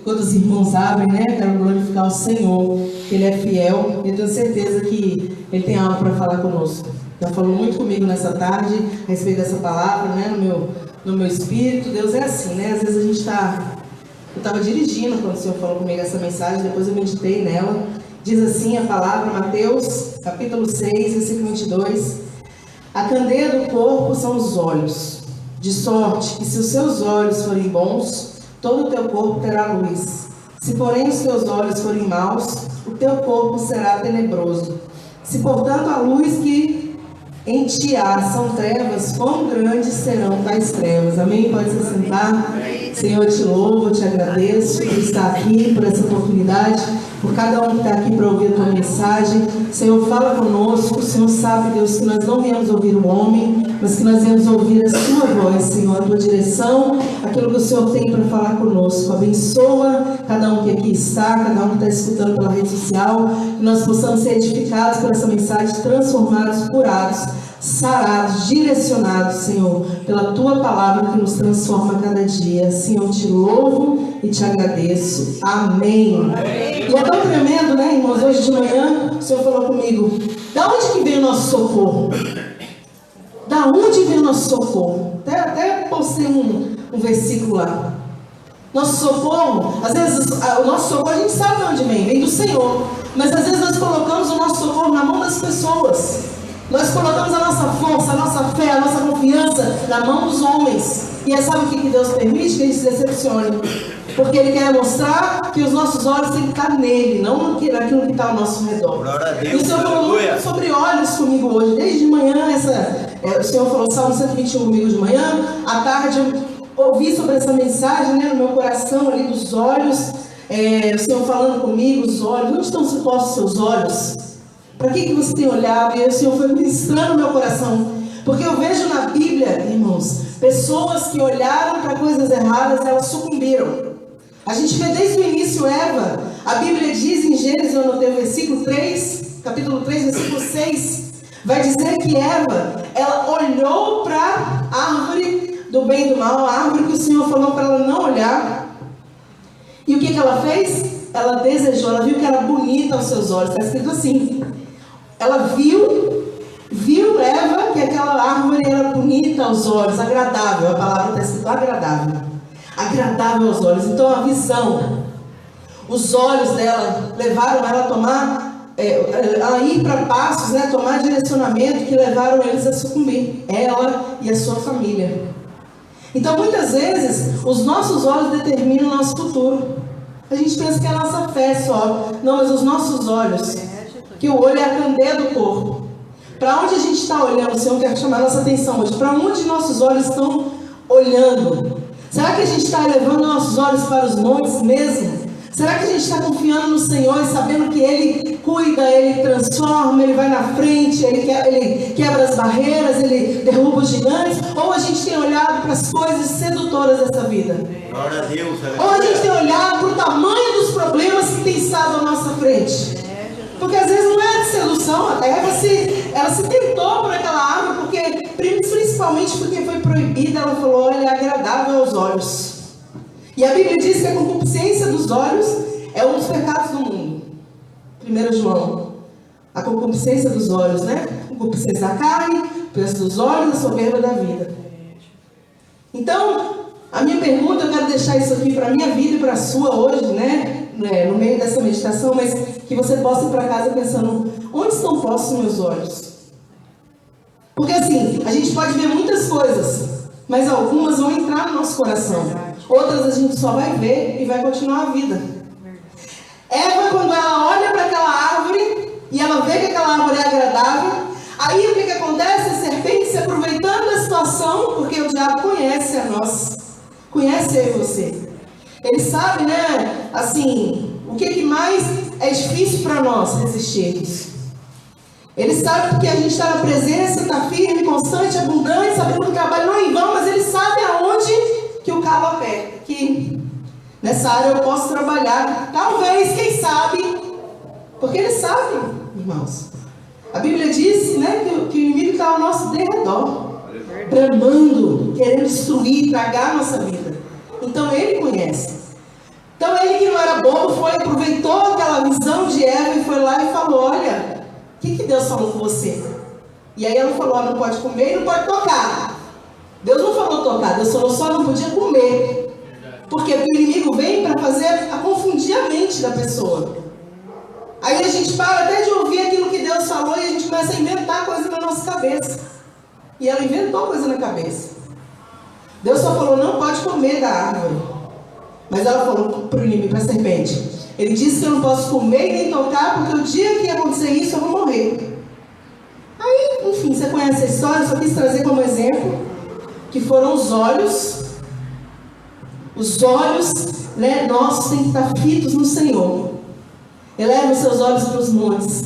quando os irmãos abrem, né? Quero glorificar o Senhor, que Ele é fiel. E eu tenho certeza que Ele tem algo para falar conosco. Já falou muito comigo nessa tarde a respeito dessa palavra, né? No meu espírito. Deus é assim, né? Às vezes a gente está... Eu estava dirigindo quando o Senhor falou comigo essa mensagem, depois eu meditei nela. Diz assim a palavra, Mateus, capítulo 6, versículo 22. A candeia do corpo são os olhos, de sorte que se os seus olhos forem bons, todo o teu corpo terá luz. Se porém os teus olhos forem maus, o teu corpo será tenebroso. Se portanto a luz que em ti há são trevas, quão grandes serão tais trevas. Amém? Pode se sentar. Senhor, eu te louvo, eu te agradeço por estar aqui, por essa oportunidade, por cada um que está aqui para ouvir a tua mensagem. Senhor, fala conosco. O Senhor sabe, Deus, que nós não viemos ouvir o homem, mas que nós viemos ouvir a sua voz, Senhor, a tua direção, aquilo que o Senhor tem para falar conosco. Abençoa cada um que aqui está, cada um que está escutando pela rede social, que nós possamos ser edificados por essa mensagem, transformados, curados, sarados, direcionados, Senhor, pela tua palavra que nos transforma a cada dia. Senhor, eu te louvo e te agradeço. Amém. E é tão tremendo, né, irmãos? Hoje de manhã o Senhor falou comigo: da onde que vem o nosso socorro? Da onde vem o nosso socorro? Até postei um versículo lá. Nosso socorro, às vezes o nosso socorro a gente sabe de onde vem do Senhor, mas às vezes nós colocamos o nosso socorro na mão das pessoas. Nós colocamos a nossa força, a nossa fé, a nossa confiança na mão dos homens. E aí sabe o que Deus permite? Que a gente se decepcione. Porque Ele quer mostrar que os nossos olhos têm que estar nele, não naquilo que está ao nosso redor. E o Senhor falou muito sobre olhos comigo hoje. Desde de manhã, o Senhor falou Salmo 121 comigo de manhã. À tarde eu ouvi sobre essa mensagem, né, no meu coração ali dos olhos. O Senhor falando comigo, os olhos. Onde estão postos os seus olhos? Para que você tem olhado? E o Senhor foi ministrando no meu coração. Porque eu vejo na Bíblia, irmãos, pessoas que olharam para coisas erradas, elas sucumbiram. A gente vê desde o início Eva. A Bíblia diz em Gênesis, eu anotei o versículo 3, capítulo 3, versículo 6. Vai dizer que Eva, ela olhou para a árvore do bem e do mal, a árvore que o Senhor falou para ela não olhar. E o que ela fez? Ela desejou, ela viu que era bonita aos seus olhos. Está escrito assim. Ela viu Eva, que aquela árvore era bonita aos olhos, agradável. A palavra está escrito agradável. Agradável aos olhos. Então a visão, os olhos dela levaram ela a tomar, a ir para passos, né, tomar direcionamento que levaram eles a sucumbir. Ela e a sua família. Então muitas vezes os nossos olhos determinam o nosso futuro. A gente pensa que é a nossa fé só. Não, mas os nossos olhos, que o olho é a candeia do corpo. Para onde a gente está olhando? O Senhor quer chamar a nossa atenção hoje. Para onde nossos olhos estão olhando? Será que a gente está levando nossos olhos para os montes mesmo? Será que a gente está confiando no Senhor e sabendo que Ele cuida, Ele transforma, Ele vai na frente, Ele quebra as barreiras, Ele derruba os gigantes? Ou a gente tem olhado para as coisas sedutoras dessa vida? Glória a Deus. Ou a gente tem olhado para o tamanho dos problemas que tem estado à nossa frente? Porque às vezes não é de sedução, até ela se tentou por aquela árvore, porque, principalmente porque foi proibida, ela falou, olha, é agradável aos olhos. E a Bíblia diz que a concupiscência dos olhos é um dos pecados do mundo. 1 João, a concupiscência dos olhos, né? A concupiscência da carne, preço dos olhos, a soberba da vida. Então, a minha pergunta, eu quero deixar isso aqui para a minha vida e para a sua hoje, né? No meio dessa meditação, mas que você possa ir para casa pensando, onde estão postos os meus olhos? Porque assim, a gente pode ver muitas coisas, mas algumas vão entrar no nosso coração. Outras a gente só vai ver e vai continuar a vida. Eva, quando ela olha para aquela árvore e ela vê que aquela árvore é agradável, aí o que acontece? A serpente se aproveitando da situação, porque o diabo conhece a nós, conhece eu e você. Ele sabe, né, assim, o que mais é difícil para nós resistirmos. Ele sabe porque a gente está na presença, está firme, constante, abundante, sabendo que o trabalho não é em vão, mas ele sabe aonde que o calo aperta. Que nessa área eu posso trabalhar, talvez, quem sabe, porque ele sabe, irmãos. A Bíblia diz, né, que o inimigo está ao nosso derredor, bramando, querendo destruir, tragar a nossa vida. Então ele conhece. Então ele que bobo aproveitou aquela visão de Eva e foi lá e falou: olha, o que Deus falou com você? E aí ela falou: não pode comer e não pode tocar. Deus não falou tocar, Deus falou só não podia comer. Porque o inimigo vem para confundir a mente da pessoa. Aí a gente para até de ouvir aquilo que Deus falou e a gente começa a inventar coisa na nossa cabeça. E ela inventou coisa na cabeça. Deus só falou: não pode comer da árvore. Mas ela falou para o inimigo, para a serpente: ele disse que eu não posso comer e nem tocar, porque o dia que acontecer isso eu vou morrer. Aí, enfim, você conhece a história, eu só quis trazer como exemplo que foram os olhos. Os olhos, né, nossos têm que estar fitos no Senhor. Eleva os seus olhos para os montes.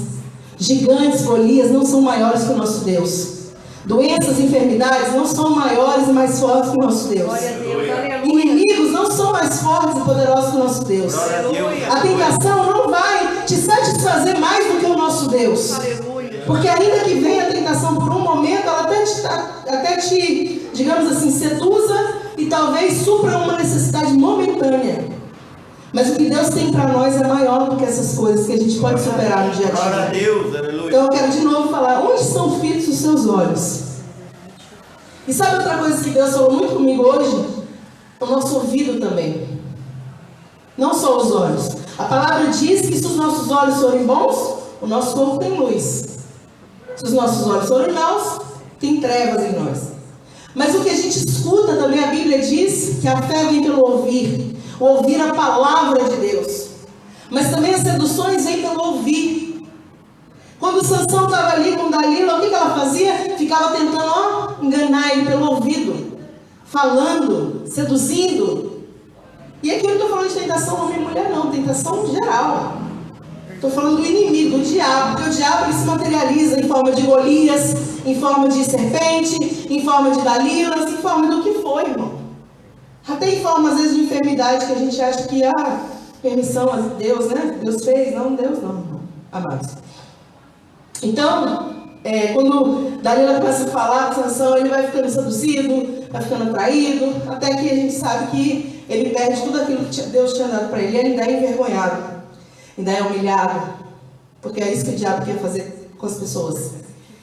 Gigantes, Golias não são maiores que o nosso Deus. Doenças e enfermidades não são maiores e mais fortes que o nosso Deus. Glória a Deus, aleluia. Inimigos não são mais fortes e poderosos que o nosso Deus. A tentação não vai te satisfazer mais do que o nosso Deus. Aleluia. Porque ainda que venha a tentação por um momento, ela até te, digamos assim, seduza e talvez supra uma necessidade momentânea. Mas o que Deus tem para nós é maior do que essas coisas que a gente pode superar no dia a dia. Glória a Deus, aleluia. Então eu quero de novo falar: onde estão fitos os seus olhos? E sabe outra coisa que Deus falou muito comigo hoje? O nosso ouvido também. Não só os olhos. A palavra diz que se os nossos olhos forem bons, o nosso corpo tem luz. Se os nossos olhos forem maus, tem trevas em nós. Mas o que a gente escuta também, a Bíblia diz que a fé vem pelo ouvir a palavra de Deus. Mas também as seduções vêm pelo ouvir. Quando Sansão estava ali com Dalila, o que ela fazia? Ficava tentando enganar ele pelo ouvido, falando, seduzindo. E aqui eu não estou falando de tentação homem e mulher, não, tentação geral. Estou falando do inimigo, do diabo, porque o diabo ele se materializa em forma de Golias, em forma de serpente, em forma de Dalilas, em forma do que for, irmão. Até em forma, às vezes, de enfermidade, que a gente acha que, permissão a Deus, né? Deus fez. Não, Deus não, irmão. Amados. Então, quando Dalila começa a falar com Sansão, ele vai ficando seduzido, vai ficando atraído, até que a gente sabe que ele perde tudo aquilo que Deus tinha dado para ele. Ele ainda é envergonhado, ainda é humilhado, porque é isso que o diabo quer fazer com as pessoas.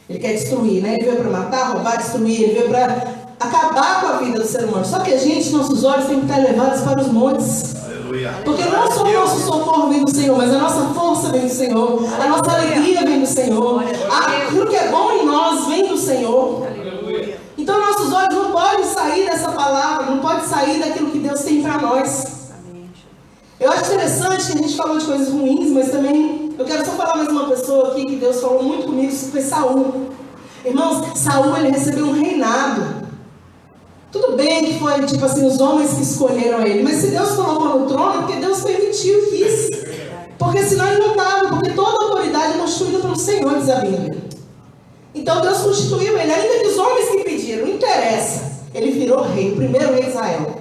Ele quer destruir, né? Ele veio para matar, roubar, destruir, ele veio para acabar com a vida do ser humano. Só que a gente, nossos olhos têm que estar elevados para os montes. Aleluia. Porque não só o nosso socorro vem do Senhor, mas a nossa força vem do Senhor, a nossa alegria vem do Senhor, aquilo que é bom em nós vem do Senhor. Aleluia. Então nossos olhos não podem sair dessa palavra, não podem sair daquilo que Deus tem para nós. Eu acho interessante que a gente falou de coisas ruins, mas também eu quero só falar mais uma pessoa aqui que Deus falou muito comigo, isso foi Saul. Irmãos, Saul ele recebeu um reinado. Tudo bem que foi, tipo assim, os homens que escolheram ele. Mas se Deus colocou no trono, é porque Deus permitiu e quis. Porque senão ele não estava. Porque toda autoridade é constituída pelo Senhor, diz a Bíblia. Então Deus constituiu ele. Ainda que os homens que pediram, não interessa. Ele virou rei, o primeiro rei de Israel.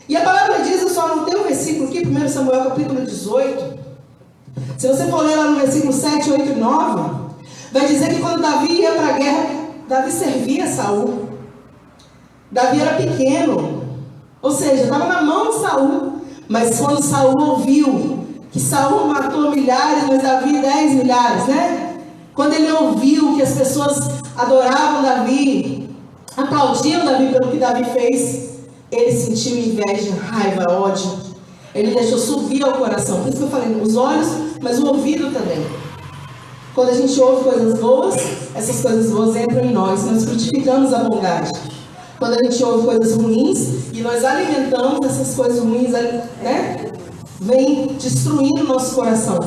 E a palavra diz, eu só anotei um versículo aqui, 1 Samuel capítulo 18. Se você for ler lá no versículo 7, 8 e 9, vai dizer que quando Davi ia para a guerra, Davi servia Saul. Davi era pequeno, ou seja, estava na mão de Saul. Mas quando Saul ouviu que Saul matou milhares, mas Davi 10 milhares, né? Quando ele ouviu que as pessoas adoravam Davi, aplaudiam Davi pelo que Davi fez, ele sentiu inveja, raiva, ódio. Ele deixou subir ao coração. Por isso que eu falei, os olhos, mas o ouvido também. Quando a gente ouve coisas boas, essas coisas boas entram em nós frutificamos a bondade. Quando a gente ouve coisas ruins e nós alimentamos essas coisas ruins, né? Vem destruindo o nosso coração,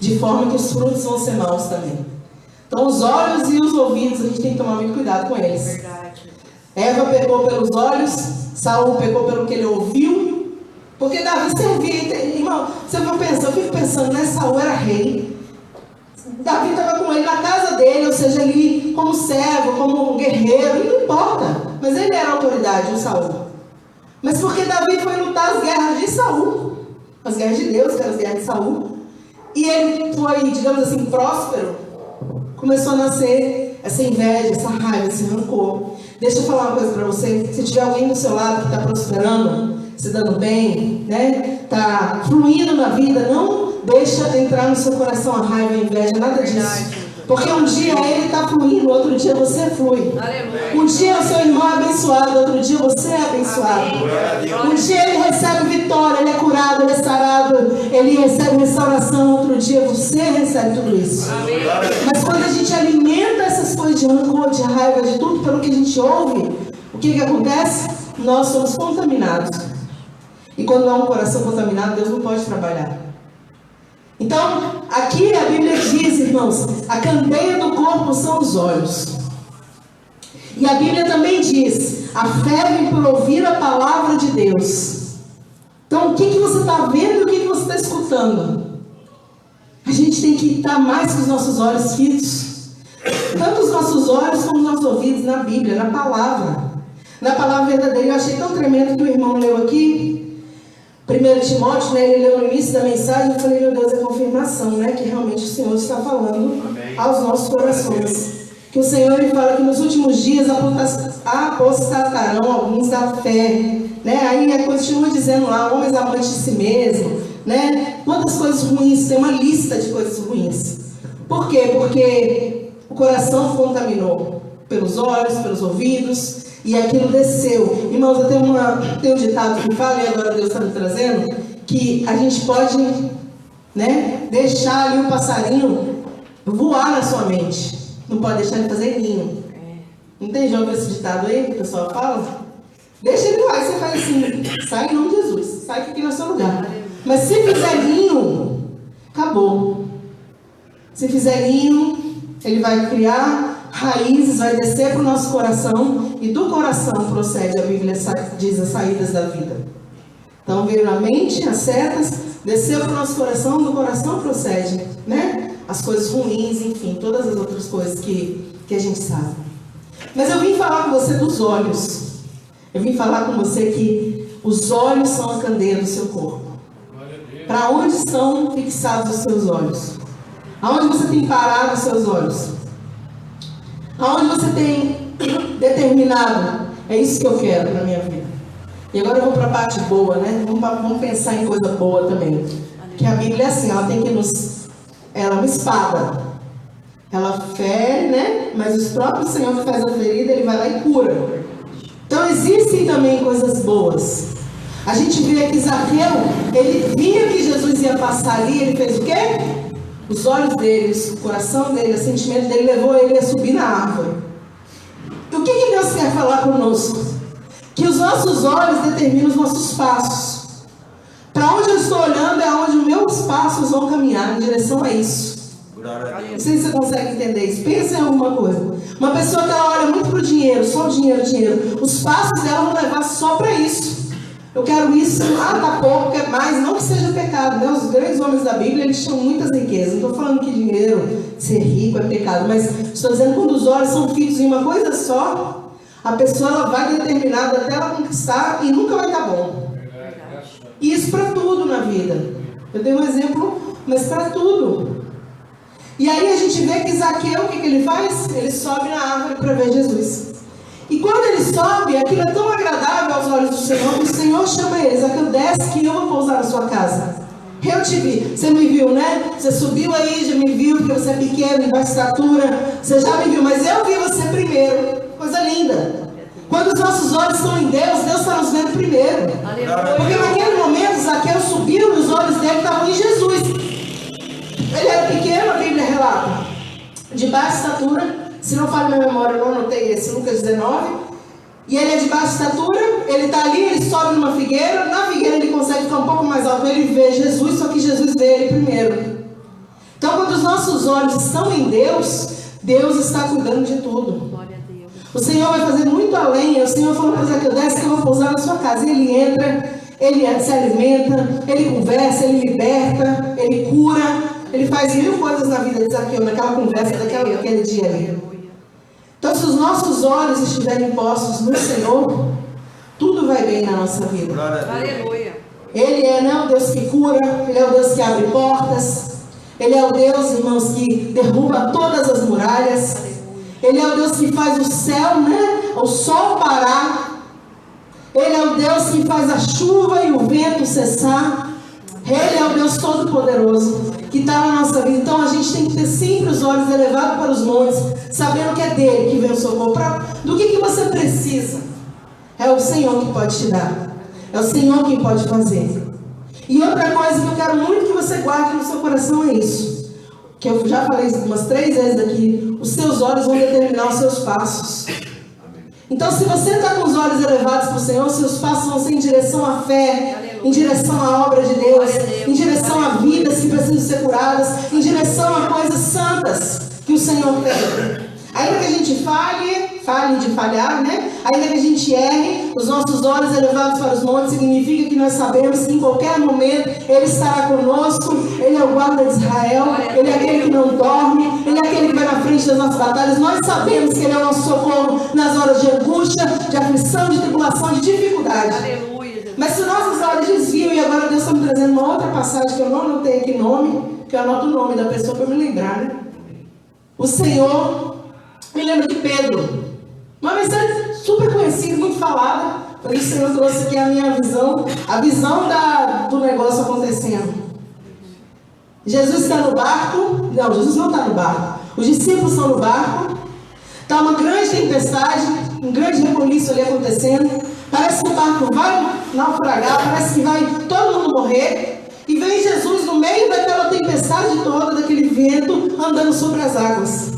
de forma que os frutos vão ser maus também. Então os olhos e os ouvidos, a gente tem que tomar muito cuidado com eles. Verdade. Eva pecou pelos olhos, Saul pecou pelo que ele ouviu, porque Davi servia. Irmão, eu fico pensando, né? Saul era rei. Davi estava com ele na casa dele, ou seja, ali como servo, como guerreiro, não importa. Mas ele era a autoridade, o Saul. Mas porque Davi foi lutar as guerras de Saul, as guerras de Deus, que eram as guerras de Saul, e ele foi, digamos assim, próspero, começou a nascer essa inveja, essa raiva, esse rancor. Deixa eu falar uma coisa para você, se tiver alguém do seu lado que está prosperando, se dando bem, né? tá fluindo na vida, não deixa entrar no seu coração a raiva, a inveja, nada disso. Porque um dia ele está fluindo, outro dia você flui. Um dia o seu irmão é abençoado, outro dia você é abençoado. Um dia ele recebe vitória, ele é curado, ele é sarado, ele recebe restauração, outro dia você recebe tudo isso. Mas quando a gente alimenta essas coisas de rancor, de raiva, de tudo pelo que a gente ouve, o que acontece? Nós somos contaminados. E quando há um coração contaminado, Deus não pode trabalhar. Então, aqui a Bíblia diz, irmãos, a candeia do corpo são os olhos. E a Bíblia também diz, a fé vem por ouvir a palavra de Deus. Então, o que você está vendo e o que você está escutando? A gente tem que estar mais com os nossos olhos fitos. Tanto os nossos olhos como os nossos ouvidos na Bíblia, na palavra. Na palavra verdadeira. Eu achei tão tremendo que o irmão leu aqui. 1 Timóteo, né, ele leu no início da mensagem, eu falei, meu Deus, é confirmação, né, que realmente o Senhor está falando aos nossos corações. Que o Senhor ele fala que nos últimos dias apostatarão alguns da fé, né, aí continua dizendo lá, homens amantes de si mesmo, né, quantas coisas ruins, tem uma lista de coisas ruins. Por quê? Porque o coração contaminou pelos olhos, pelos ouvidos, e aquilo desceu. Irmãos, eu tenho um ditado que fala, e agora Deus está me trazendo, que a gente pode, né, deixar ali um passarinho voar na sua mente. Não pode deixar ele fazer ninho. Não tem já ouvido esse ditado aí que o pessoal fala? Deixa ele voar, você faz assim, sai em nome de Jesus, sai aqui no seu lugar. Mas se fizer ninho, acabou. Se fizer ninho, ele vai criar raízes, vai descer para o nosso coração, e do coração procede, a Bíblia diz, as saídas da vida. Então veio na mente as setas, desceu para o nosso coração, do coração procede, né, as coisas ruins, enfim, todas as outras coisas que a gente sabe. Mas eu vim falar com você dos olhos. Eu vim falar com você que os olhos são a candeia do seu corpo. Para onde estão fixados os seus olhos? Aonde você tem parado os seus olhos? Aonde você tem determinado, é isso que eu quero para a minha vida. E agora eu vou para a parte boa, né? Vamos pensar em coisa boa também. Que a Bíblia é assim, ela tem que ela é uma espada. Ela fere, né? Mas o próprio Senhor que faz a ferida, ele vai lá e cura. Então existem também coisas boas. A gente vê que Zaqueu, ele via que Jesus ia passar ali, ele fez o quê? Os olhos dele, o coração dele, o sentimento dele levou ele a subir na árvore. E o que Deus quer falar conosco? Que os nossos olhos determinam os nossos passos. Para onde eu estou olhando é onde os meus passos vão caminhar, em direção a isso. Não sei se você consegue entender isso. Pensa em alguma coisa. Uma pessoa que ela olha muito para o dinheiro, só o dinheiro, os passos dela vão levar só para isso. Eu quero isso, tá pouco, quer mais, não que seja pecado, né? Os grandes homens da Bíblia, eles tinham muitas riquezas. Não estou falando que dinheiro, ser rico é pecado, mas estou dizendo que quando os olhos são fitos em uma coisa só, a pessoa ela vai determinada até ela conquistar e nunca vai estar bom. Isso para tudo na vida. Eu dei um exemplo, mas para tudo. E aí a gente vê que Zaqueu, o que ele faz? Ele sobe na árvore para ver Jesus. E quando ele sobe, aquilo é tão agradável aos olhos do Senhor, que o Senhor chama ele, Zaqueu, desce que eu vou pousar na sua casa. Eu te vi, você me viu, né? Você subiu aí, já me viu, porque você é pequeno, de baixa estatura, você já me viu, mas eu vi você primeiro. Coisa linda. Quando os nossos olhos estão em Deus, Deus está nos vendo primeiro. Porque naquele momento, Zaqueu subiu e os olhos dele estavam em Jesus. Ele era pequeno, a Bíblia relata, de baixa estatura. Se não falha minha memória, eu não anotei esse, Lucas 19. E ele é de baixa estatura, ele está ali, ele sobe numa figueira. Na figueira ele consegue ficar um pouco mais alto, ele vê Jesus, só que Jesus vê ele primeiro. Então, quando os nossos olhos estão em Deus, Deus está cuidando de tudo. O Senhor vai fazer muito além. O Senhor falou para Zaqueu, desce que eu vou pousar na sua casa. Ele entra, ele se alimenta, ele conversa, ele liberta, ele cura. Ele faz 1000 coisas na vida de Zaqueu, naquela conversa, daquele dia ali. Então, se os nossos olhos estiverem postos no Senhor, tudo vai bem na nossa vida. Aleluia. Ele é, né, o Deus que cura, Ele é o Deus que abre portas, Ele é o Deus, irmãos, que derruba todas as muralhas. Ele é o Deus que faz o céu, né, o sol parar. Ele é o Deus que faz a chuva e o vento cessar. Ele é o Deus Todo-Poderoso que está na nossa vida. Então a gente tem que ter sempre os olhos elevados para os montes, sabendo que é dele que vem o socorro. Do que você precisa? É o Senhor que pode te dar. É o Senhor quem pode fazer. E outra coisa que eu quero muito que você guarde no seu coração é isso. Que eu já falei umas 3 vezes aqui. Os seus olhos vão determinar os seus passos. Então, se você está com os olhos elevados para o Senhor, seus passos vão ser em direção à fé, em direção à obra de Deus, em direção a vidas que precisam ser curadas, em direção a coisas santas que o Senhor tem. Ainda que a gente fale de falhar, né? Ainda que a gente erre, os nossos olhos elevados para os montes significa que nós sabemos que em qualquer momento Ele estará conosco. Ele é o guarda de Israel, Ele é aquele que não dorme, Ele é aquele que vai na frente das nossas batalhas. Nós sabemos que Ele é o nosso socorro nas horas de angústia, de aflição, de tribulação, de dificuldade. Aleluia. Mas se nossos olhos desviam, e agora Deus está me trazendo uma outra passagem que eu não anotei aqui nome, que eu anoto o nome da pessoa para me lembrar, né? O Senhor me lembra de Pedro. Uma mensagem super conhecida, muito falada. Por isso o Senhor trouxe aqui a minha visão. A visão do negócio acontecendo. Jesus está no barco. Não, Jesus não está no barco. Os discípulos estão no barco. Está uma grande tempestade. Um grande rebuliço ali acontecendo. Parece que o barco vai naufragar. Parece que vai todo mundo morrer. E vem Jesus no meio daquela tempestade toda, daquele vento, andando sobre as águas.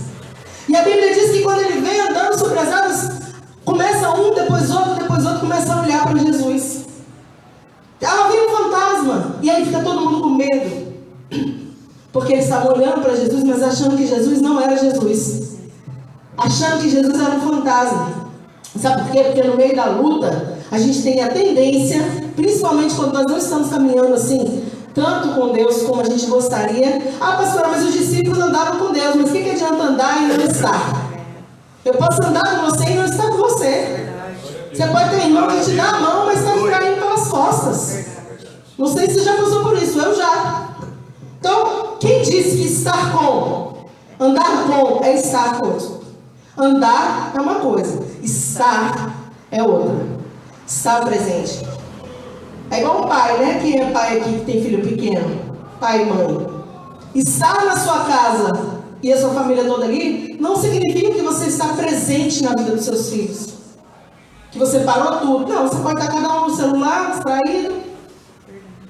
E a Bíblia diz que quando ele vem andando sobre as águas, começa um, depois outro, começa a olhar para Jesus. Ela vê um fantasma, e aí fica todo mundo com medo. Porque eles estavam olhando para Jesus, mas achando que Jesus não era Jesus. Achando que Jesus era um fantasma. Sabe por quê? Porque no meio da luta, a gente tem a tendência, principalmente quando nós não estamos caminhando assim, tanto com Deus como a gente gostaria. Ah, pastora, mas os discípulos andavam com Deus, mas o que adianta andar e não estar? Eu posso andar com você e não estar com você. Você pode ter irmão que te dá a mão, mas está te caindo pelas costas. Não sei se você já passou por isso, eu já. Então, quem disse que estar com, andar com é estar com? Andar é uma coisa, estar é outra. Estar presente. É igual um pai, né? Quem é pai aqui que tem filho pequeno? Pai e mãe. Estar na sua casa e a sua família toda ali, não significa que você está presente na vida dos seus filhos. Que você parou tudo. Não, você pode estar cada um no celular, distraído.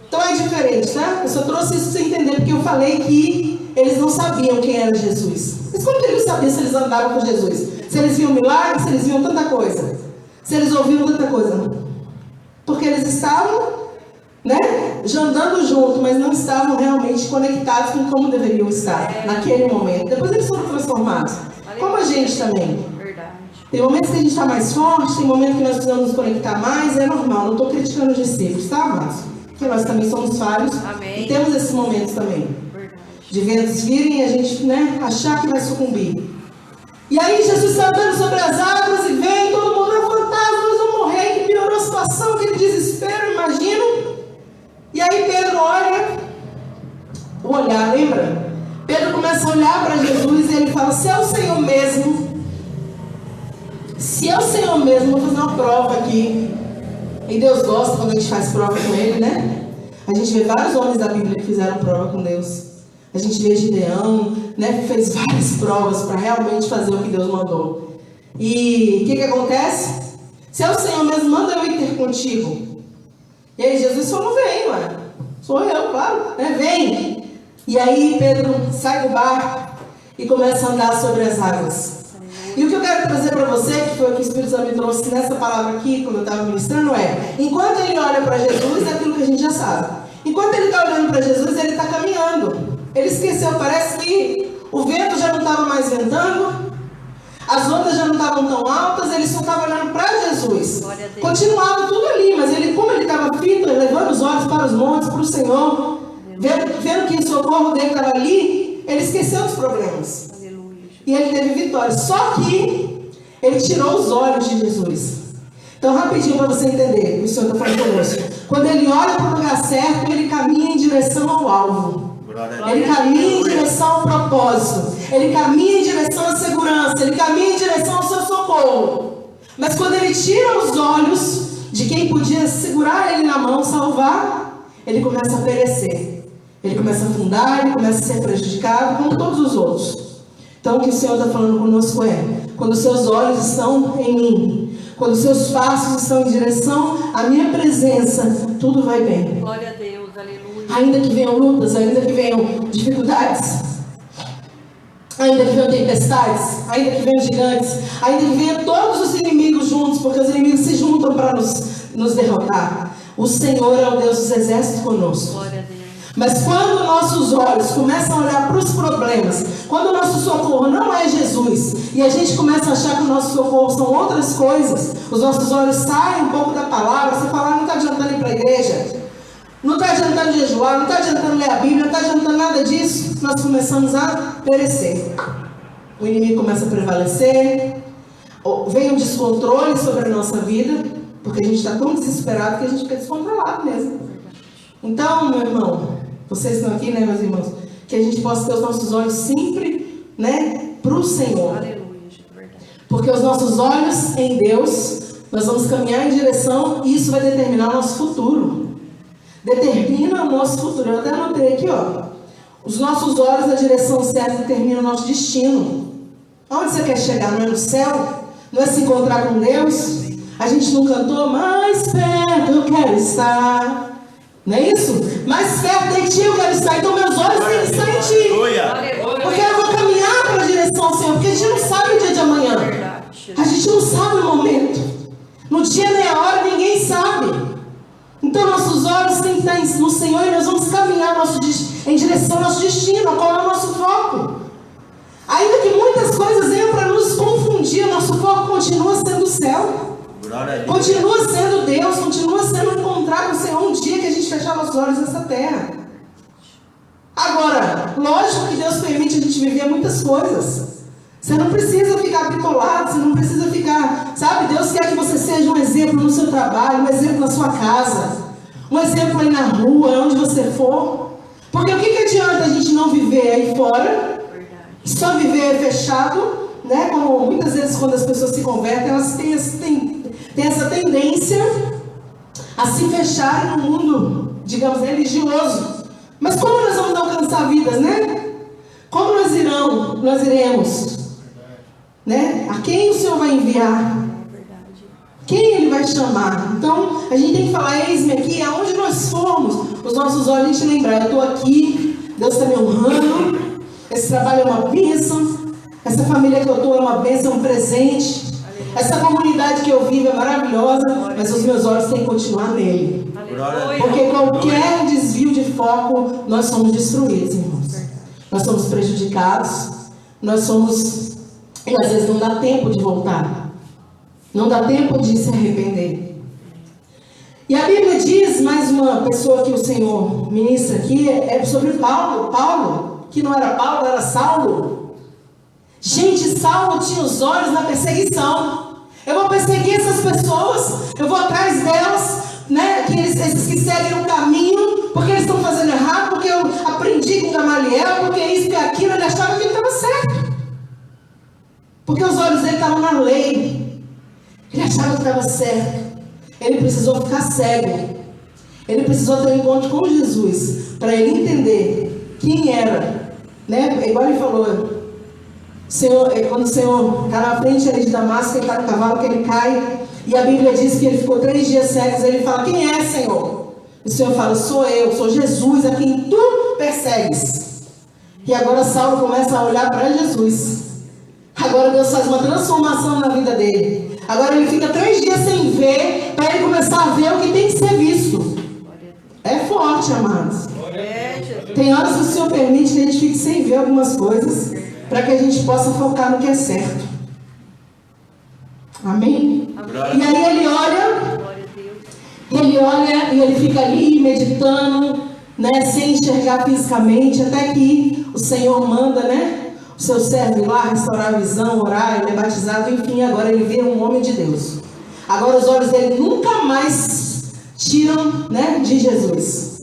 Então é diferente, tá? Eu só trouxe isso para você entender, porque eu falei que eles não sabiam quem era Jesus. Mas como que eles sabiam se eles andavam com Jesus? Se eles viam milagres, se eles viam tanta coisa. Se eles ouviam tanta coisa. Porque eles estavam, né, já andando junto, mas não estavam realmente conectados com como deveriam estar naquele momento. Depois eles foram transformados. Como a gente também. Tem momentos que a gente está mais forte, tem momentos que nós precisamos nos conectar mais, é normal. Não estou criticando os discípulos, tá, amados? Porque nós também somos falhos. Amém. E temos esses momentos também. Verdade. De ventos virem e a gente, né, achar que vai sucumbir. E aí Jesus está andando sobre as águas e vem, todo mundo é fantasma, nós vamos morrer, que piorou a situação, aquele desespero, imagino. E aí Pedro olha, o olhar, lembra? Pedro começa a olhar para Jesus e ele fala, se é o Senhor mesmo, vou fazer uma prova aqui. E Deus gosta quando a gente faz prova com Ele, né? A gente vê vários homens da Bíblia que fizeram prova com Deus. A gente vê Gideão, né, que fez várias provas para realmente fazer o que Deus mandou. E o que acontece? Se é o Senhor mesmo, manda eu ir ter contigo. E aí Jesus falou, vem, ué. Sou eu, claro, né? Vem. E aí Pedro sai do barco e começa a andar sobre as águas. E o que eu quero trazer para você, que foi o que o Espírito Santo me trouxe nessa palavra aqui, quando eu estava ministrando, é, enquanto ele olha para Jesus, é aquilo que a gente já sabe. Enquanto ele está olhando para Jesus, ele está caminhando. Ele esqueceu, parece que o vento já não estava mais ventando, as ondas já não estavam tão altas, ele só estava olhando para Jesus. Continuava tudo ali, mas ele, como ele estava fito, levando os olhos para os montes, para o Senhor, vendo que o socorro dele estava ali, ele esqueceu dos problemas. E ele teve vitória. Só que ele tirou os olhos de Jesus. Então, rapidinho para você entender, o Senhor está falando conosco. Quando ele olha para o lugar certo, ele caminha em direção ao alvo. Ele caminha em direção ao propósito. Ele caminha em direção à segurança. Ele caminha em direção ao seu socorro. Mas quando ele tira os olhos de quem podia segurar ele na mão, salvar, ele começa a perecer. Ele começa a afundar, ele começa a ser prejudicado, como todos os outros. Então, o que o Senhor está falando conosco é: quando os seus olhos estão em mim, quando os seus passos estão em direção à minha presença, tudo vai bem. Glória a Deus, aleluia. Ainda que venham lutas, ainda que venham dificuldades, ainda que venham tempestades, ainda que venham gigantes, ainda que venham todos os inimigos juntos, porque os inimigos se juntam para nos derrotar. O Senhor é o Deus dos exércitos conosco. Glória a Deus. Mas quando nossos olhos começam a olhar para os problemas, quando o nosso socorro não é Jesus, e a gente começa a achar que o nosso socorro são outras coisas, os nossos olhos saem um pouco da palavra, você fala: não está adiantando ir para a igreja, não está adiantando jejuar, não está adiantando ler a Bíblia, não está adiantando nada disso, nós começamos a perecer. O inimigo começa a prevalecer, vem um descontrole sobre a nossa vida, porque a gente está tão desesperado que a gente fica descontrolado mesmo. Então, meu irmão, vocês estão aqui, né, meus irmãos, que a gente possa ter os nossos olhos sempre, né, para o Senhor. Aleluia, verdade. Porque os nossos olhos em Deus, nós vamos caminhar em direção, e isso vai determinar o nosso futuro. Determina o nosso futuro. Eu até anotei aqui, ó. Os nossos olhos na direção certa determinam o nosso destino. Onde você quer chegar? Não é no céu? Não é se encontrar com Deus? A gente não cantou: mais perto eu quero estar. Não é isso? Mais perto de ti eu quero estar. Então meus olhos têm que estar em ti. Porque eu vou caminhar para a direção ao Senhor. Porque a gente não sabe o dia de amanhã. A gente não sabe o momento. No dia nem a hora ninguém sabe. Então nossos olhos têm que estar no Senhor, e nós vamos caminhar em direção ao nosso destino. Qual é o nosso foco? Ainda que muitas coisas venham para nos confundir, o nosso foco continua sendo o céu. Continua sendo Deus, continua sendo encontrar com o Senhor um dia que a gente fechar nossos olhos nessa terra. Agora, lógico que Deus permite a gente viver muitas coisas. Você não precisa ficar bitolado, você não precisa ficar, sabe? Deus quer que você seja um exemplo no seu trabalho, um exemplo na sua casa, um exemplo aí na rua, onde você for. Porque o que adianta a gente não viver aí fora, só viver fechado, né? Como muitas vezes quando as pessoas se convertem, elas têm essa tendência a se fecharem no mundo, digamos, religioso. Mas como nós vamos alcançar vidas, né? Como nós iremos? Né? A quem o Senhor vai enviar? Quem Ele vai chamar? Então, a gente tem que falar: eis-me aqui, aonde nós formos, os nossos olhos, a gente lembrar: eu estou aqui, Deus está me honrando, esse trabalho é uma bênção, essa família que eu estou é uma bênção, é um presente, essa comunidade que eu vivo é maravilhosa, mas os meus olhos têm que continuar nele. Porque qualquer desvio de foco, nós somos destruídos, irmãos. Nós somos prejudicados, nós somos... E às vezes não dá tempo de voltar. Não dá tempo de se arrepender. E a Bíblia diz, mais uma pessoa que o Senhor ministra aqui, é sobre Paulo. Paulo, que não era Paulo, era Saulo. Gente, Saulo tinha os olhos na perseguição. Eu vou perseguir essas pessoas, eu vou atrás delas, né? Esses que seguem o caminho, porque eles estão fazendo errado, porque eu aprendi com Gamaliel, porque isso e aquilo. Ele achava que ele estava certo. Porque os olhos dele estavam na lei. Ele achava que estava certo. Ele precisou ficar cego. Ele precisou ter um encontro com Jesus para ele entender quem era, né? Igual ele falou, Senhor, quando o Senhor está na frente ali de Damasco, ele está no cavalo, que ele cai, e a Bíblia diz que ele ficou 3 dias cego. Ele fala: quem é, Senhor? O Senhor fala: sou eu, sou Jesus, a quem tu persegues. E agora Saulo começa a olhar para Jesus. Agora Deus faz uma transformação na vida dele. Agora ele fica 3 dias sem ver, para ele começar a ver o que tem que ser visto. É forte, amados. Tem horas que o Senhor permite que a gente fique sem ver algumas coisas, para que a gente possa focar no que é certo. Amém? E aí ele olha e ele fica ali meditando, né, sem enxergar fisicamente, até que o Senhor manda, né, o seu servo ir lá restaurar a visão, orar, ele é batizado, enfim, agora ele vê um homem de Deus. Agora os olhos dele nunca mais tiram, né, de Jesus.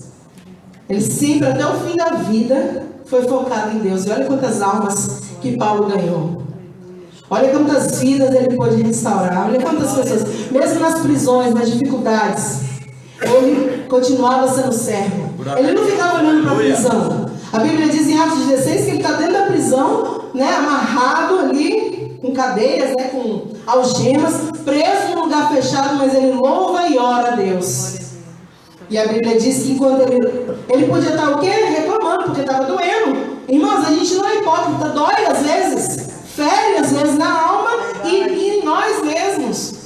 Ele sempre, até o fim da vida, foi focado em Deus. E olha quantas almas que Paulo ganhou. Olha quantas vidas ele pôde restaurar. Olha quantas pessoas, mesmo nas prisões, nas dificuldades, ele continuava sendo servo. Ele não ficava olhando para a prisão. A Bíblia diz em Atos 16 que ele está dentro da prisão, né, amarrado ali, com cadeias, né, com algemas, preso num lugar fechado, mas ele louva e ora a Deus. E a Bíblia diz que enquanto ele podia estar o quê? Reclamando, porque estava doendo. Irmãos, a gente não é hipócrita, dói às vezes, fere às vezes na alma e em nós mesmos.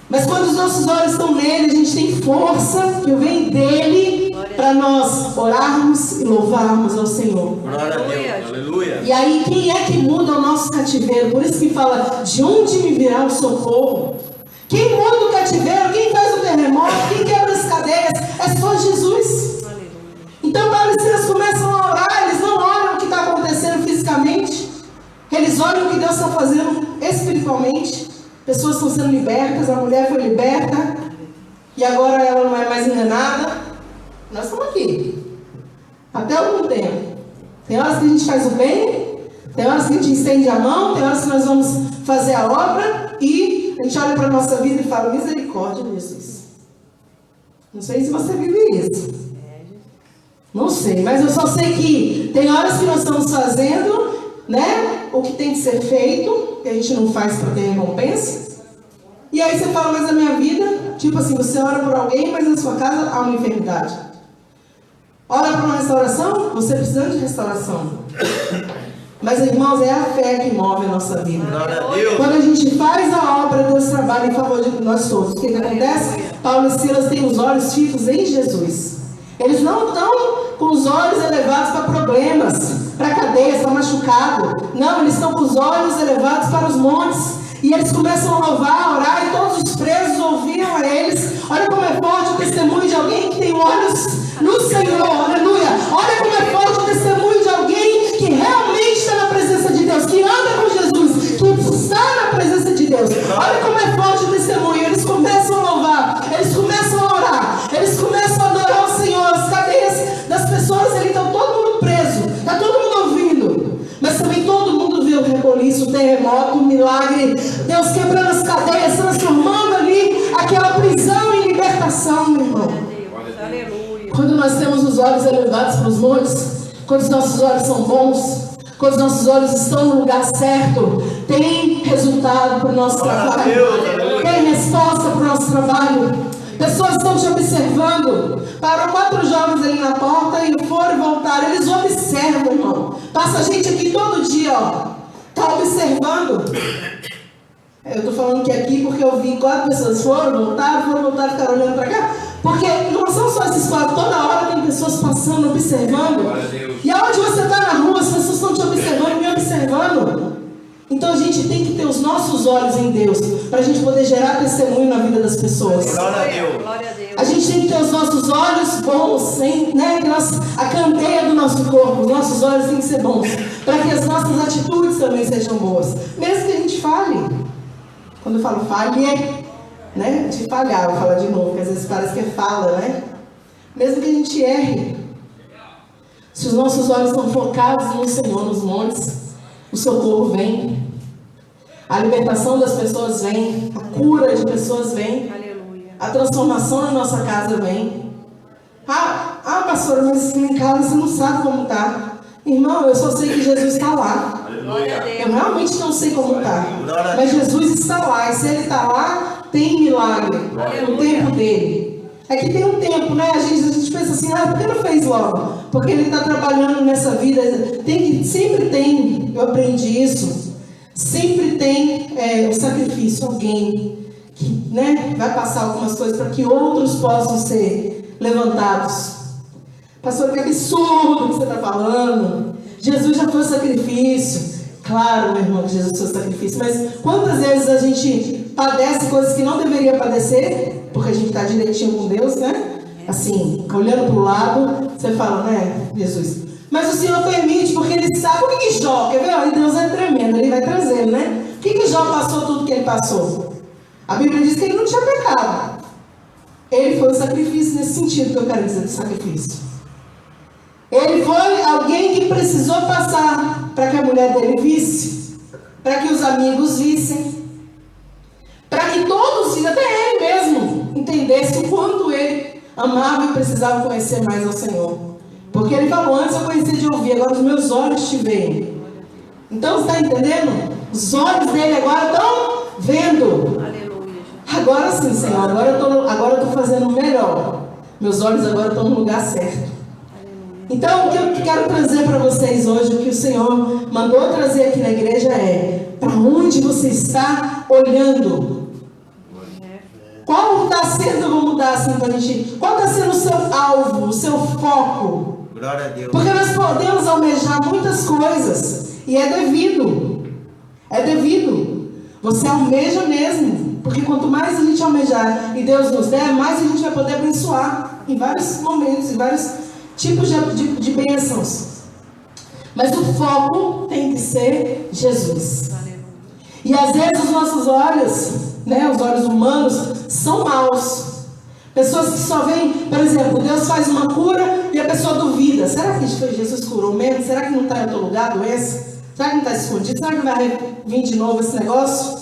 Mas quando os nossos olhos estão nele, a gente tem força que vem dele para nós orarmos e louvarmos ao Senhor. Glória a Deus, aleluia. E aí, quem é que muda o nosso cativeiro? Por isso que fala, de onde me virá o socorro? Quem muda o cativeiro? Quem faz o terremoto? Quem quebra as cadeias? É só Jesus. Então, Paulo e Silas começam a orar, eles não olham o que está acontecendo fisicamente, eles olham o que Deus está fazendo espiritualmente. Pessoas estão sendo libertas, a mulher foi liberta, e agora ela não é mais enganada. Nós estamos aqui, até algum tempo. Tem horas que a gente faz o bem, tem horas que a gente estende a mão, tem horas que nós vamos fazer a obra, e a gente olha para a nossa vida e fala, misericórdia, Jesus. Não sei se você vive isso. Não sei, mas eu só sei que tem horas que nós estamos fazendo, né, o que tem que ser feito, que a gente não faz para ter recompensa. E aí você fala, mas a minha vida, tipo assim, você ora por alguém, mas na sua casa há uma enfermidade. Ora para uma restauração, você precisa de restauração. Mas, irmãos, é a fé que move a nossa vida. Quando a gente faz a obra, Deus trabalha em favor de nós todos. O que acontece? Paulo e Silas têm os olhos fixos em Jesus. Eles não estão com os olhos elevados para problemas, para cadeias, para machucado. Não, eles estão com os olhos elevados para os montes. E eles começam a louvar, a orar, e todos os presos ouviam a eles. Olha como é forte o testemunho de alguém que tem olhos no Senhor, aleluia. Olha como é forte o testemunho de alguém que realmente está na presença de Deus, que anda com Jesus, que está na presença de Deus. Olha como é forte o testemunho. Eles começam a louvar, eles começam a orar, eles começam a adorar o Senhor. As cadeias das pessoas ali estão todo mundo preso, está todo mundo ouvindo, mas também todo mundo vê o reboliço, o terremoto, o milagre, Deus quebrando as cadeias, transformando ali aquela prisão em libertação, meu irmão. Quando nós temos os olhos elevados para os montes, quando os nossos olhos são bons, quando os nossos olhos estão no lugar certo, tem resultado para o nosso trabalho, tem resposta para o nosso trabalho. Pessoas estão te observando. Parou 4 jovens ali na porta e foram e voltaram. Eles observam, irmão. Passa gente aqui todo dia, ó. Está observando. Eu estou falando que aqui porque eu vi 4 pessoas foram, voltaram, ficaram olhando para cá. Porque não são só esses 4, toda hora tem pessoas passando, observando. E aonde você está na rua, as pessoas estão te observando, me observando. Então a gente tem que ter os nossos olhos em Deus, para a gente poder gerar testemunho na vida das pessoas. Glória a Deus. A gente tem que ter os nossos olhos bons, né? A candeia do nosso corpo, os nossos olhos têm que ser bons, para que as nossas atitudes também sejam boas. Mesmo que a gente fale. Quando eu falo falhe, né? De falhar, vou falar de novo, porque às vezes parece que é fala, né? Mesmo que a gente erre, se os nossos olhos estão focados no Senhor, nos montes, o socorro vem, a libertação das pessoas vem, a cura de pessoas vem, a transformação na nossa casa vem. Pastora, mas em casa você não sabe como está. Irmão, eu só sei que Jesus está lá. Eu realmente não sei como está, mas Jesus está lá, e se Ele está lá, tem milagre no tempo dele. É que tem um tempo, né? A gente pensa assim, por que não fez logo? Porque Ele está trabalhando nessa vida. Sempre tem, eu aprendi isso, sempre tem o sacrifício, alguém que, né, vai passar algumas coisas para que outros possam ser levantados. Pastor, que absurdo que você está falando. Jesus já foi o sacrifício. Claro, meu irmão, que Jesus foi o sacrifício. Mas quantas vezes a gente padece coisas que não deveria padecer, porque a gente está direitinho com Deus, né? Assim, olhando para o lado, você fala, né, Jesus? Mas o Senhor permite, porque Ele sabe o que Jó, quer ver? Olha, Deus é tremendo, Ele vai trazendo, né? O que Jó passou tudo que ele passou? A Bíblia diz que ele não tinha pecado. Ele foi o sacrifício nesse sentido que eu quero dizer de sacrifício. Ele foi alguém que precisou passar para que a mulher dele visse, para que os amigos vissem, para que todos, até ele mesmo, entendesse o quanto ele amavam e precisavam conhecer mais ao Senhor. Porque ele falou, antes eu conhecia de ouvir, agora os meus olhos te veem. Então, você está entendendo? Os olhos dele agora estão vendo. Aleluia. Agora sim, Senhor, agora eu estou fazendo melhor. Meus olhos agora estão no lugar certo. Então, o que eu quero trazer para vocês hoje, o que o Senhor mandou trazer aqui na igreja é: para onde você está olhando? Qual está sendo, vamos mudar assim para a gente, qual está sendo o seu alvo, o seu foco? Glória a Deus. Porque nós podemos almejar muitas coisas, e é devido. É devido. Você almeja mesmo. Porque quanto mais a gente almejar e Deus nos der, mais a gente vai poder abençoar em vários momentos, em vários tipos de bênçãos. Mas o foco tem que ser Jesus. E às vezes os nossos olhos, né, os olhos humanos, são maus. Pessoas que só veem, por exemplo, Deus faz uma cura e a pessoa duvida. Será que Jesus curou mesmo? Será que não está em outro lugar a doença? Será que não está escondido? Será que vai vir de novo esse negócio?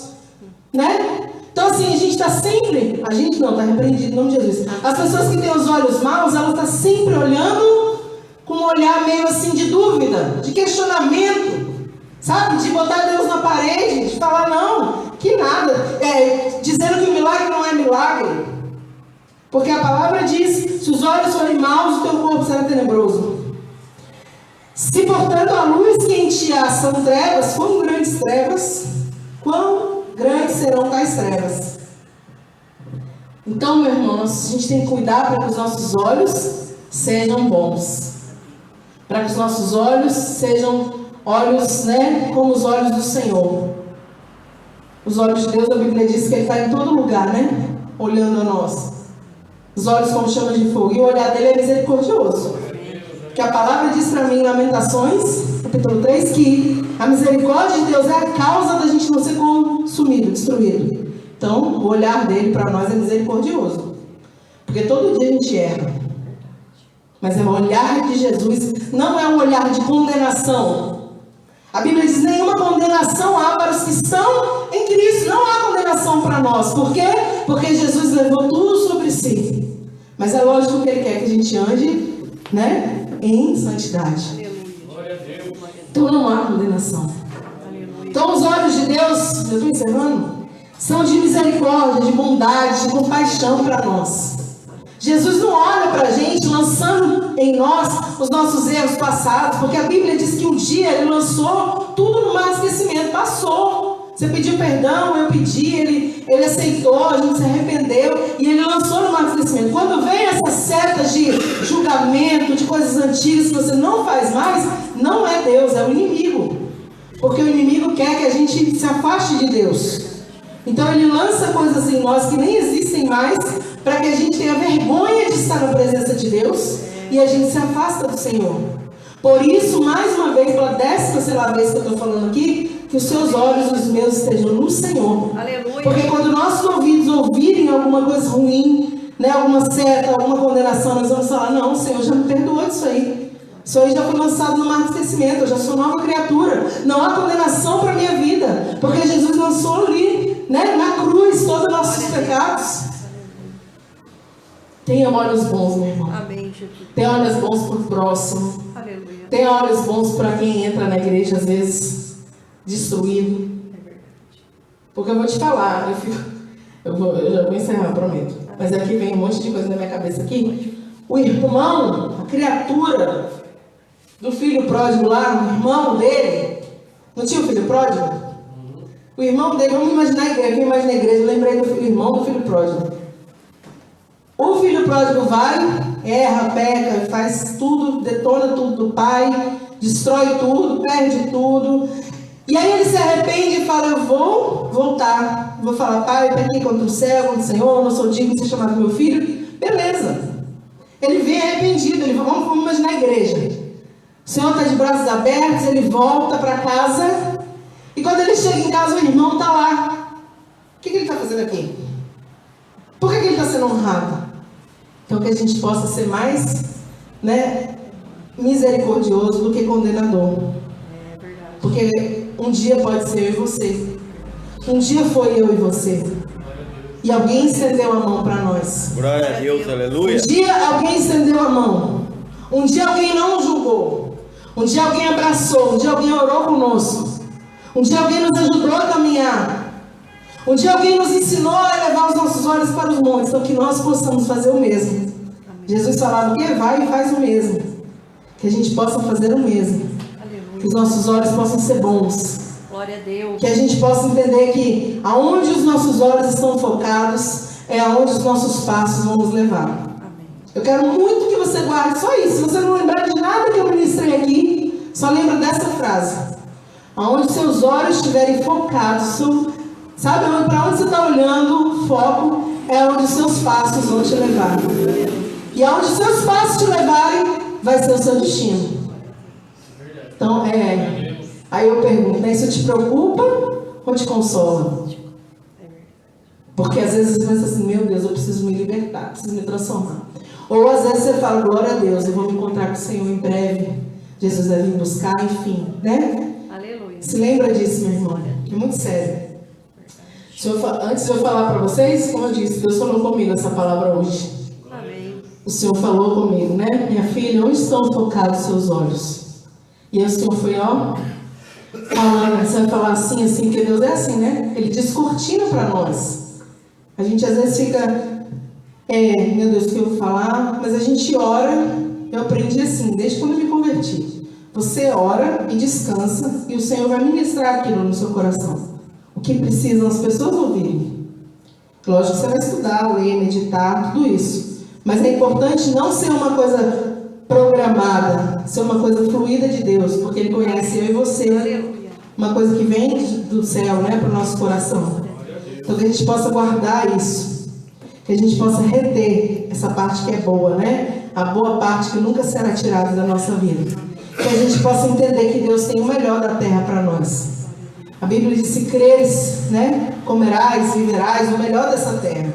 Né? Então assim, a gente está sempre, a gente não, está repreendido em nome de Jesus. As pessoas que têm os olhos maus, elas estão sempre olhando com um olhar meio assim de dúvida, de questionamento, sabe? De botar Deus na parede, de falar não, que nada, dizendo que o milagre não é milagre. Porque a palavra diz, se os olhos forem maus, o teu corpo será tenebroso. Se portanto a luz que em ti há são trevas, quão grandes serão tais trevas. Então, meu irmão, a gente tem que cuidar para que os nossos olhos sejam bons. Para que os nossos olhos sejam olhos, né, como os olhos do Senhor. Os olhos de Deus, a Bíblia diz que Ele está em todo lugar, né? Olhando a nós. Os olhos como chamas de fogo. E o olhar dele é misericordioso. Que a palavra diz para mim em Lamentações, capítulo 3, que a misericórdia de Deus é a causa da gente não ser consumido, destruído. Então, o olhar dele para nós é misericordioso. Porque todo dia a gente erra. Mas é o olhar de Jesus, não é um olhar de condenação. A Bíblia diz, nenhuma condenação há para os que estão em Cristo. Não há condenação para nós. Por quê? Porque Jesus levou tudo sobre si. Mas é lógico que Ele quer que a gente ande, né, em santidade. Então não há condenação. Então os olhos de Deus, eu estou encerrando, são de misericórdia, de bondade, de compaixão para nós. Jesus não olha para a gente lançando em nós os nossos erros passados, porque a Bíblia diz que um dia Ele lançou tudo no mar de esquecimento, passou. Você pediu perdão, eu pedi, ele aceitou, a gente se arrependeu e Ele lançou no mar de esquecimento. Quando vem essas setas de julgamento, de coisas antigas que você não faz mais, não é Deus, é o inimigo. Porque o inimigo quer que a gente se afaste de Deus. Então Ele lança coisas em nós que nem existem mais, para que a gente tenha vergonha de estar na presença de Deus e a gente se afasta do Senhor. Por isso, mais uma vez, pela 10ª vez que eu estou falando aqui, que os seus olhos e os meus estejam no Senhor. Aleluia. Porque quando nossos ouvidos ouvirem alguma coisa ruim, né, alguma seta, alguma condenação, nós vamos falar, não, o Senhor já me perdoou disso aí. Isso aí já foi lançado no mar de esquecimento, eu já sou nova criatura. Não há condenação para a minha vida, porque Jesus lançou ali, né, na cruz, todos os nossos pecados. Tenha olhos bons, meu irmão. Amém, Jesus. Tenha olhos bons para o próximo. Aleluia. Tenha olhos bons para quem entra na igreja, às vezes, destruído. Porque eu vou te falar, eu já vou encerrar, prometo. Mas aqui vem um monte de coisa na minha cabeça aqui. O irmão, a criatura do filho pródigo lá, o irmão dele, não tinha o filho pródigo? O irmão dele, vamos imaginar a igreja, eu imaginei a igreja, eu lembrei do irmão do filho pródigo. O filho pródigo vai, erra, peca, faz tudo, detona tudo do pai, destrói tudo, perde tudo. E aí ele se arrepende e fala, eu vou voltar. Vou falar, pai, eu pequei contra o céu, contra o Senhor, não sou digno de ser chamado meu filho. Beleza. Ele vem arrependido, vamos imaginar a igreja. O Senhor está de braços abertos, ele volta para casa. E quando ele chega em casa, o irmão está lá. O que ele está fazendo aqui? Por que ele está sendo honrado? Então que a gente possa ser mais, né, misericordioso do que condenador. É verdade. Porque um dia pode ser eu e você. Um dia foi eu e você. E alguém estendeu a mão para nós. Glória a Deus, aleluia. Um dia alguém estendeu a mão. Um dia alguém não julgou. Um dia alguém abraçou. Um dia alguém orou conosco. Um dia alguém nos ajudou a caminhar. Um dia alguém nos ensinou a levar os nossos olhos para os montes. Então que nós possamos fazer o mesmo. Jesus falava que vai e faz o mesmo. Que a gente possa fazer o mesmo. Aleluia. Que os nossos olhos possam ser bons. Glória a Deus. Que a gente possa entender que aonde os nossos olhos estão focados é aonde os nossos passos vão nos levar. Amém. Eu quero muito que você guarde só isso. Se você não lembrar de nada que eu ministrei aqui, só lembra dessa frase. Aonde seus olhos estiverem focados, sabe para onde você está olhando, o foco é onde os seus passos vão te levar. E aonde os seus passos te levarem, vai ser o seu destino. Então, aí eu pergunto, né, isso te preocupa ou te consola? Porque às vezes você pensa assim, meu Deus, eu preciso me libertar, preciso me transformar. Ou às vezes você fala, glória a Deus, eu vou me encontrar com o Senhor em breve, Jesus vai vir buscar, enfim, né? Aleluia. Se lembra disso, meu irmão? É muito sério. Antes de eu falar para vocês, como eu disse, Deus falou comigo essa palavra hoje. Amém. O Senhor falou comigo, né? Minha filha, onde estão focados os seus olhos? E aí o Senhor foi, falando, você vai falar assim, porque Deus é assim, né? Ele descortina para nós. A gente às vezes fica, meu Deus, o que eu vou falar? Mas a gente ora, eu aprendi assim, desde quando eu me converti. Você ora e descansa e o Senhor vai ministrar aquilo no seu coração. O que precisam as pessoas ouvirem. Lógico que você vai estudar, ler, meditar, tudo isso. Mas é importante não ser uma coisa programada, ser uma coisa fluida de Deus, porque Ele conhece eu e você. Aleluia. Uma coisa que vem do céu, né, para o nosso coração. Então que a gente possa guardar isso. Que a gente possa reter essa parte que é boa, né? A boa parte que nunca será tirada da nossa vida. Que a gente possa entender que Deus tem o melhor da terra para nós. A Bíblia diz, se creres, né, comerás, viverás o melhor dessa terra.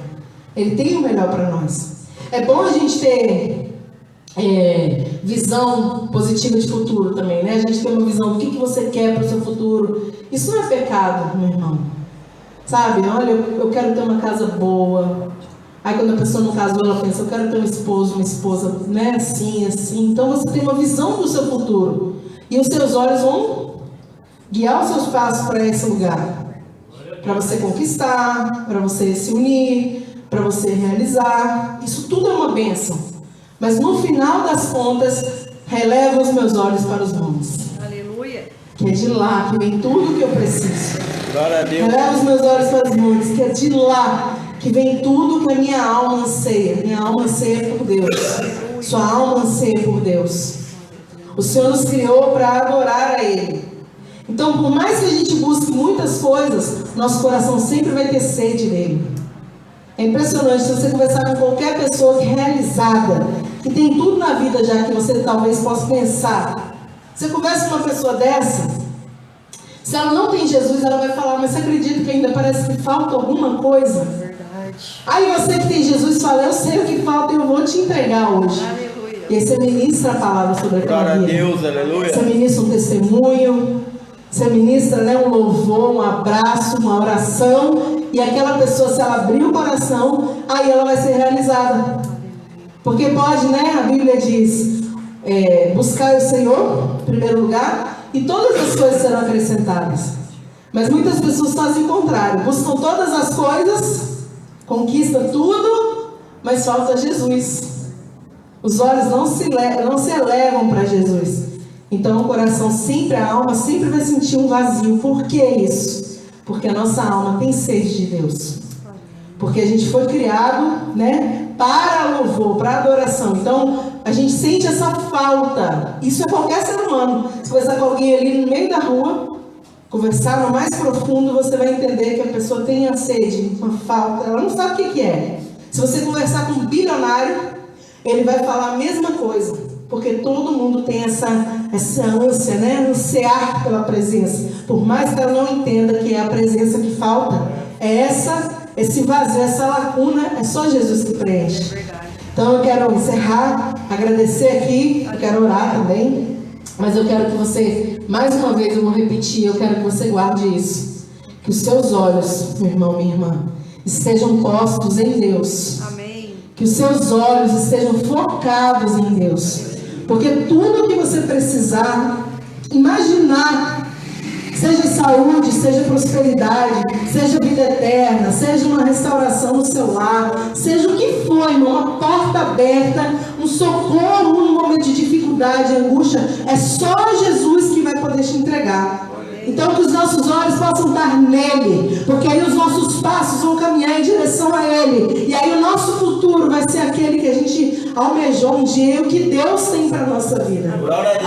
Ele tem o melhor para nós. É bom a gente ter visão positiva de futuro também, né? A gente tem uma visão do que você quer para o seu futuro. Isso não é pecado, meu irmão. Sabe? Olha, eu quero ter uma casa boa. Aí quando a pessoa não casou, ela pensa, eu quero ter um esposo, uma esposa, né? Assim, assim. Então você tem uma visão do seu futuro. E os seus olhos vão guiar os seus passos para esse lugar. Para você conquistar, para você se unir, para você realizar. Isso tudo é uma bênção. Mas no final das contas, relevo os meus olhos para os montes. Aleluia. Que é de lá que vem tudo que eu preciso. Glória a Deus. Relevo os meus olhos para os montes, que é de lá que vem tudo que a minha alma anseia. Minha alma anseia por Deus. Sua alma anseia por Deus. O Senhor nos criou para adorar a Ele. Então, por mais que a gente busque muitas coisas, nosso coração sempre vai ter sede dele. É impressionante, se você conversar com qualquer pessoa realizada, que tem tudo na vida já que você talvez possa pensar. Você conversa com uma pessoa dessa, se ela não tem Jesus, ela vai falar, mas você acredita que ainda parece que falta alguma coisa? Verdade. Aí você que tem Jesus fala, eu sei o que falta e eu vou te entregar hoje. Aleluia. E aí você ministra a palavra sobre aquela Glória a vida. Deus, aleluia. Você ministra um testemunho, você ministra, né, um louvor, um abraço, uma oração, e aquela pessoa, se ela abrir o coração, aí ela vai ser realizada. Porque pode, né, a Bíblia diz, buscar o Senhor, em primeiro lugar, e todas as coisas serão acrescentadas. Mas muitas pessoas fazem o contrário, buscam todas as coisas, conquistam tudo, mas falta Jesus. Os olhos não se elevam para Jesus. Então o coração sempre, a alma sempre vai sentir um vazio. Por que isso? Porque a nossa alma tem sede de Deus. Porque a gente foi criado, né, para louvor, para adoração. Então a gente sente essa falta. Isso é qualquer ser humano. Se conversar com alguém ali no meio da rua, conversar no mais profundo, você vai entender que a pessoa tem a sede, uma falta. Ela não sabe o que é. Se você conversar com um bilionário, ele vai falar a mesma coisa. Porque todo mundo tem essa ânsia, né? Ansiar pela presença. Por mais que ela não entenda que é a presença que falta, é esse vazio, essa lacuna, é só Jesus que preenche. Então eu quero encerrar, agradecer aqui, eu quero orar também. Mas eu quero que você, mais uma vez eu vou repetir, eu quero que você guarde isso. Que os seus olhos, meu irmão, minha irmã, estejam postos em Deus. Amém. Que os seus olhos estejam focados em Deus. Porque tudo que você precisar imaginar, seja saúde, seja prosperidade, seja vida eterna, seja uma restauração no seu lar, seja o que for, irmão, uma porta aberta, um socorro num momento de dificuldade, angústia, é só Jesus que vai poder te entregar. Então que os nossos olhos possam estar nele, porque aí os nossos passos vão caminhar em direção a ele, e aí o nosso futuro vai ser aquele que a gente almejou um dia, e o que Deus tem para a nossa vida.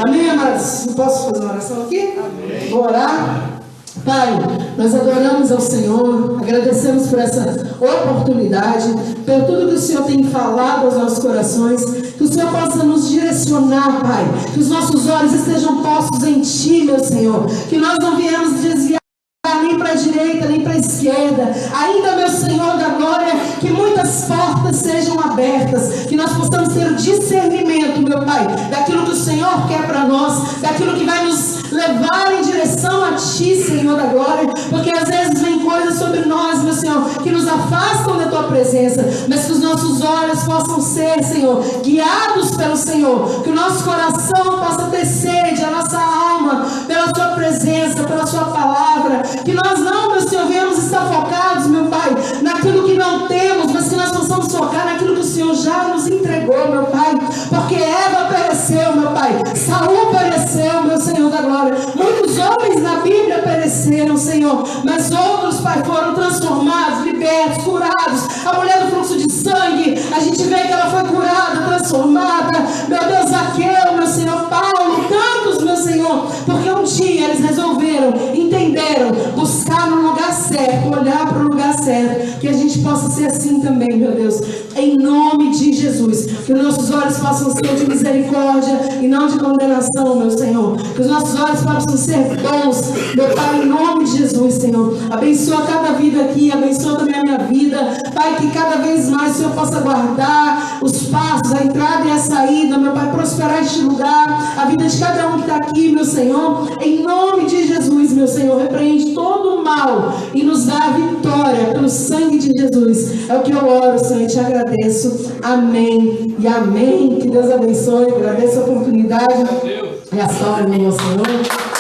Amém, amados? Posso fazer uma oração aqui? Amém. Vou orar. Pai, nós adoramos ao Senhor, agradecemos por essa oportunidade, por tudo que o Senhor tem falado aos nossos corações, que o Senhor possa nos direcionar, Pai, que os nossos olhos estejam postos em Ti, meu Senhor, que nós não viemos desviar nem para a direita, nem para a esquerda, ainda, meu Senhor da glória, que muitas portas sejam abertas, que nós possamos ter o discernimento, meu Pai, daquilo que o Senhor quer para nós, daquilo que vai nos levar em direção a Ti, Senhor da glória, porque às vezes vem coisas sobre nós, meu Senhor, que nos afastam da Tua presença, mas que os nossos olhos possam ser, Senhor, guiados pelo Senhor, que o nosso coração possa ter sede, a nossa alma, pela Sua presença, pela Sua palavra, que nós não, meu Senhor, venhamos estar focados, meu Pai, naquilo que não temos, mas que nós possamos focar naquilo que o Senhor já nos entregou, meu Pai, porque Eva pereceu, meu Pai, Saul pereceu, meu Senhor da glória, muitos homens na Bíblia pereceram, Senhor, mas outros, Pai, foram transformados, libertos, curados. A mulher do fluxo de sangue, a gente vê que ela foi curada, transformada, meu Deus, Zaqueu, meu Senhor, Paulo, tantos, meu Senhor, porque um dia eles resolveram, entenderam, buscar no lugar certo, olhar para o lugar certo, que a gente possa ser assim também, meu Deus, em nome de Jesus, que os nossos olhos possam ser de misericórdia e não de condenação, meu Senhor, que os nossos olhos possam ser bons, meu Pai, em nome de Jesus, Senhor, abençoa cada vida aqui, abençoa também a minha vida, Pai, que cada vez mais o Senhor possa guardar os passos, a entrada e a saída, meu Pai, prosperar este lugar, a vida de cada um que está aqui, meu Senhor, em nome de Jesus, meu Senhor, repreende todo o mal e nos dá a vitória pelo sangue de Jesus. É o que eu oro, Senhor, e te agradeço. Amém e amém. Que Deus abençoe. Agradeço a oportunidade e a história, meu Senhor.